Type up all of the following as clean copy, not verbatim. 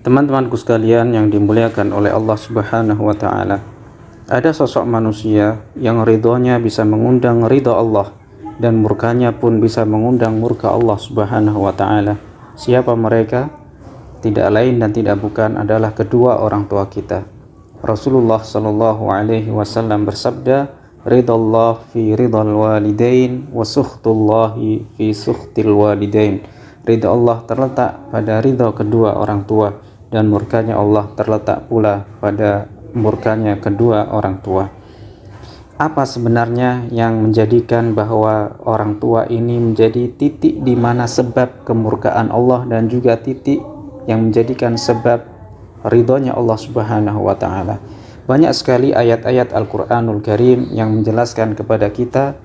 Teman-temanku sekalian yang dimuliakan oleh Allah Subhanahu wa taala. Ada sosok manusia yang ridhonya bisa mengundang ridha Allah dan murkanya pun bisa mengundang murka Allah Subhanahu wa taala. Siapa mereka? Tidak lain dan tidak bukan adalah kedua orang tua kita. Rasulullah sallallahu alaihi wasallam bersabda, "Ridallah fi ridal walidain wa sukhtullahi fi sukhtil walidain." Ridha Allah terletak pada ridha kedua orang tua dan murkanya Allah terletak pula pada murkanya kedua orang tua. Apa sebenarnya yang menjadikan bahwa orang tua ini menjadi titik di mana sebab kemurkaan Allah dan juga titik yang menjadikan sebab ridhonya Allah Subhanahu wa taala? Banyak sekali ayat-ayat Al-Qur'anul Karim yang menjelaskan kepada kita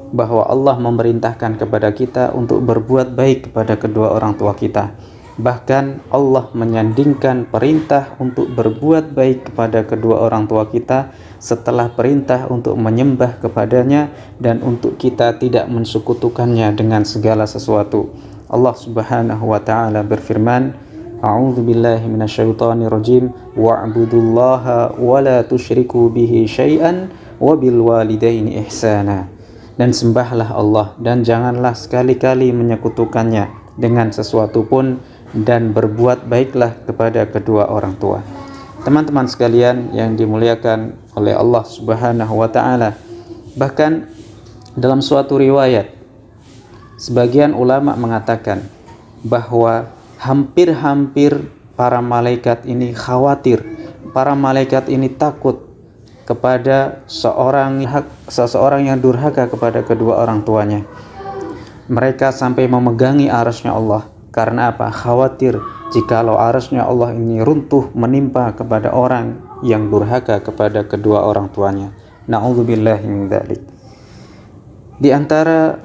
bahwa Allah memerintahkan kepada kita untuk berbuat baik kepada kedua orang tua kita. Bahkan Allah menyandingkan perintah untuk berbuat baik kepada kedua orang tua kita setelah perintah untuk menyembah kepadanya dan untuk kita tidak mensekutukannya dengan segala sesuatu. Allah Subhanahu wa taala berfirman, A'udzu billahi minasyaitonir rajim, wa'budullaha wa la tusyriku bihi syai'an wa bil walidaini ihsana. Dan sembahlah Allah dan janganlah sekali-kali menyekutukannya dengan sesuatu pun, dan berbuat baiklah kepada kedua orang tua. Teman-teman sekalian yang dimuliakan oleh Allah Subhanahu wa taala, bahkan dalam suatu riwayat sebagian ulama mengatakan bahwa hampir-hampir para malaikat ini khawatir, para malaikat ini takut kepada seseorang yang durhaka kepada kedua orang tuanya. Mereka sampai memegangi arasy-Nya Allah. Karena apa? Khawatir jikalau arasy-Nya Allah ini runtuh menimpa kepada orang yang durhaka kepada kedua orang tuanya. Na'udzubillahi min dzalik. Di antara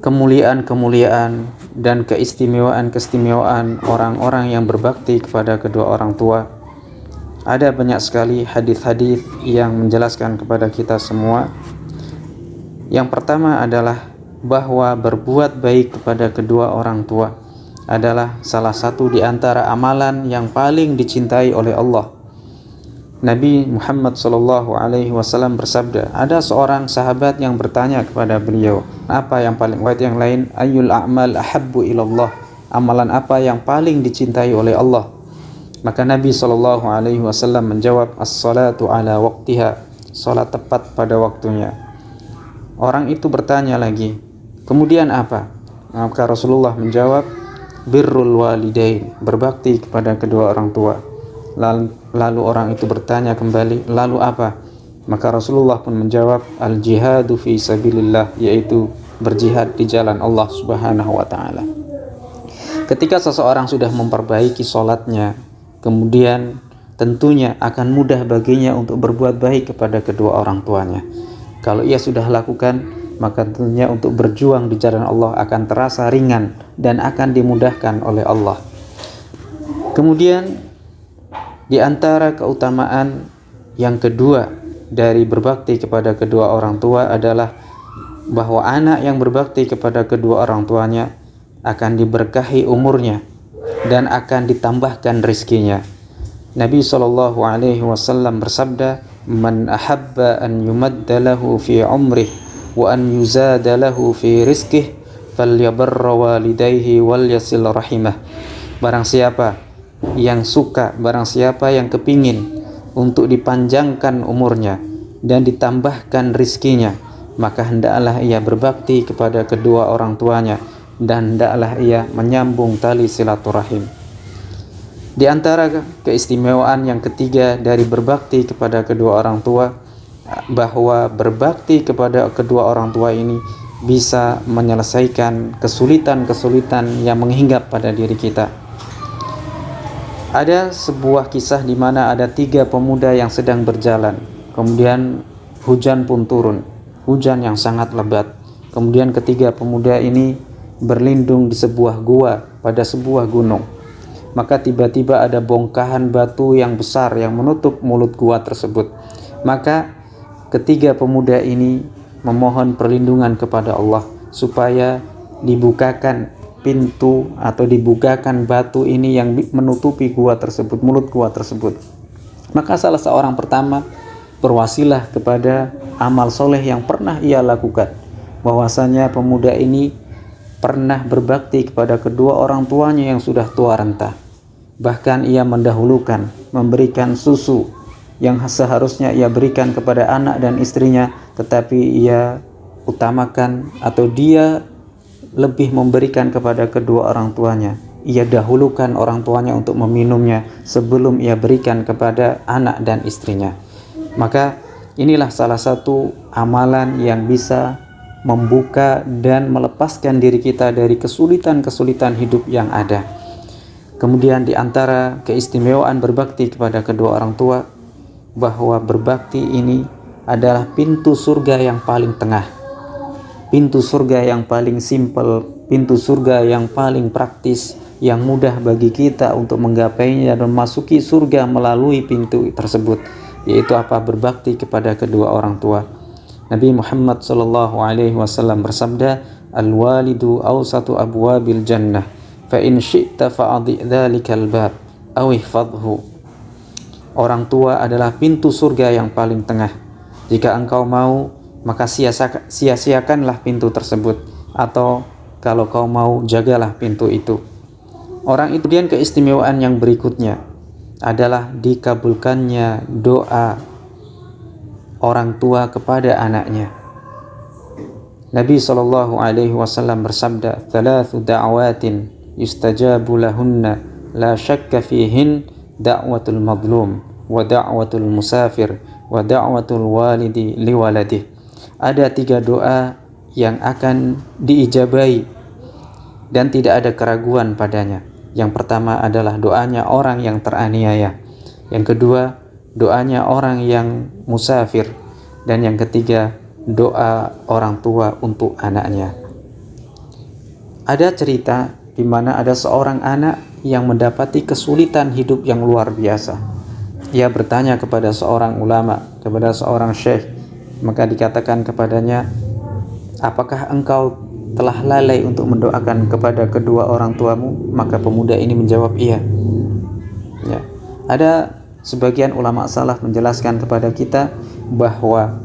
kemuliaan-kemuliaan dan keistimewaan-keistimewaan orang-orang yang berbakti kepada kedua orang tua, ada banyak sekali hadis-hadis yang menjelaskan kepada kita semua. Yang pertama adalah bahwa berbuat baik kepada kedua orang tua adalah salah satu di antara amalan yang paling dicintai oleh Allah. Nabi Muhammad SAW bersabda, ada seorang sahabat yang bertanya kepada beliau, apa yang paling yang lain, ayyul a'mal ahabbu ilallah, amalan apa yang paling dicintai oleh Allah? Maka Nabi SAW menjawab, as-salatu ala waqtiha, salat tepat pada waktunya. Orang itu bertanya lagi, kemudian apa? Maka Rasulullah menjawab, birrul walidain, berbakti kepada kedua orang tua. Lalu orang itu bertanya kembali, lalu apa? Maka Rasulullah pun menjawab, al-jihadu fi sabilillah, yaitu berjihad di jalan Allah Subhanahu wa taala. Ketika seseorang sudah memperbaiki salatnya, kemudian tentunya akan mudah baginya untuk berbuat baik kepada kedua orang tuanya. Kalau ia sudah lakukan, maka tentunya untuk berjuang di jalan Allah akan terasa ringan dan akan dimudahkan oleh Allah. Kemudian di antara keutamaan yang kedua dari berbakti kepada kedua orang tua adalah bahwa anak yang berbakti kepada kedua orang tuanya akan diberkahi umurnya dan akan ditambahkan rizkinya. Nabi SAW bersabda, man ahabba an yumadda lahu fi umrih wa an yuzada lahu fi rizkih falyabarra walidayhi wal yasil rahimah. Barang siapa yang suka, barang siapa yang kepingin untuk dipanjangkan umurnya dan ditambahkan rizkinya, maka hendaklah ia berbakti kepada kedua orang tuanya dan hendaklah ia menyambung tali silaturahim. Di antara keistimewaan yang ketiga dari berbakti kepada kedua orang tua, bahwa berbakti kepada kedua orang tua ini bisa menyelesaikan kesulitan-kesulitan yang menghinggap pada diri kita. Ada sebuah kisah di mana ada 3 pemuda yang sedang berjalan. Kemudian hujan pun turun, hujan yang sangat lebat. Kemudian ketiga pemuda ini berlindung di sebuah gua pada sebuah gunung. Maka tiba-tiba ada bongkahan batu yang besar yang menutup mulut gua tersebut. Maka ketiga pemuda ini memohon perlindungan kepada Allah supaya dibukakan pintu atau dibukakan batu ini yang menutupi gua tersebut, mulut gua tersebut. Maka salah seorang pertama berwasilah kepada amal soleh yang pernah ia lakukan, bahwasanya pemuda ini pernah berbakti kepada kedua orang tuanya yang sudah tua renta. Bahkan ia mendahulukan memberikan susu yang seharusnya ia berikan kepada anak dan istrinya, tetapi ia utamakan atau dia lebih memberikan kepada kedua orang tuanya. Ia dahulukan orang tuanya untuk meminumnya sebelum ia berikan kepada anak dan istrinya. Maka inilah salah satu amalan yang bisa membuka dan melepaskan diri kita dari kesulitan-kesulitan hidup yang ada. Kemudian di antara keistimewaan berbakti kepada kedua orang tua, bahwa berbakti ini adalah pintu surga yang paling tengah, pintu surga yang paling simpel, pintu surga yang paling praktis, yang mudah bagi kita untuk menggapainya dan memasuki surga melalui pintu tersebut, yaitu apa? Berbakti kepada kedua orang tua. Nabi Muhammad SAW bersabda, al-walidu awsatu abwabil jannah, fa in syi'ta fa'adhi dhalikal bab aw ihfadhu. Orang tua adalah pintu surga yang paling tengah. Jika engkau mau, maka sia-siakanlah pintu tersebut, atau kalau kau mau, jagalah pintu itu. Orang itu. Kemudian keistimewaan yang berikutnya adalah dikabulkannya doa orang tua kepada anaknya. Nabi SAW bersabda, "Thalathu da'watin yustajabu lahunna la syakka fihin da'watul madlum wa da'watul musafir wa da'watul walidi liwaladih." Ada 3 doa yang akan diijabahi dan tidak ada keraguan padanya. Yang pertama adalah doanya orang yang teraniaya. Yang kedua, doanya orang yang musafir. Dan yang ketiga, doa orang tua untuk anaknya. Ada cerita di mana ada seorang anak yang mendapati kesulitan hidup yang luar biasa. Ia bertanya kepada seorang ulama, kepada seorang syekh. Maka dikatakan kepadanya, apakah engkau telah lalai untuk mendoakan kepada kedua orang tuamu? Maka pemuda ini menjawab, iya. Ya. Ada sebagian ulama salaf menjelaskan kepada kita bahwa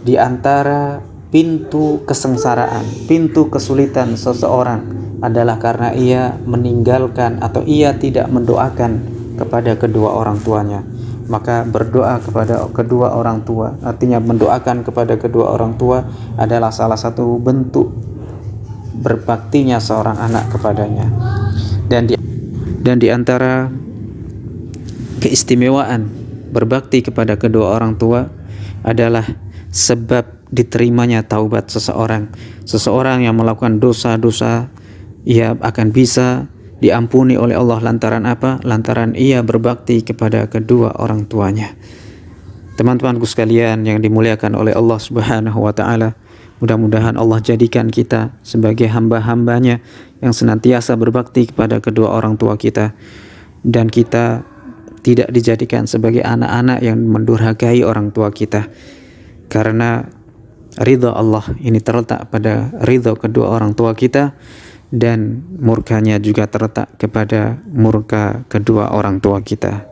di antara pintu kesengsaraan, pintu kesulitan seseorang adalah karena ia meninggalkan atau ia tidak mendoakan kepada kedua orang tuanya. Maka berdoa kepada kedua orang tua, artinya mendoakan kepada kedua orang tua, adalah salah satu bentuk berbaktinya seorang anak kepadanya. Dan di antara keistimewaan berbakti kepada kedua orang tua adalah sebab diterimanya taubat seseorang. Seseorang yang melakukan dosa-dosa, ia akan bisa diampuni oleh Allah lantaran apa? Lantaran ia berbakti kepada kedua orang tuanya. Teman-temanku sekalian yang dimuliakan oleh Allah Subhanahu wa taala, mudah-mudahan Allah jadikan kita sebagai hamba-hambanya yang senantiasa berbakti kepada kedua orang tua kita, dan kita tidak dijadikan sebagai anak-anak yang mendurhakai orang tua kita, karena ridha Allah ini terletak pada ridha kedua orang tua kita, dan murkanya juga terletak kepada murka kedua orang tua kita.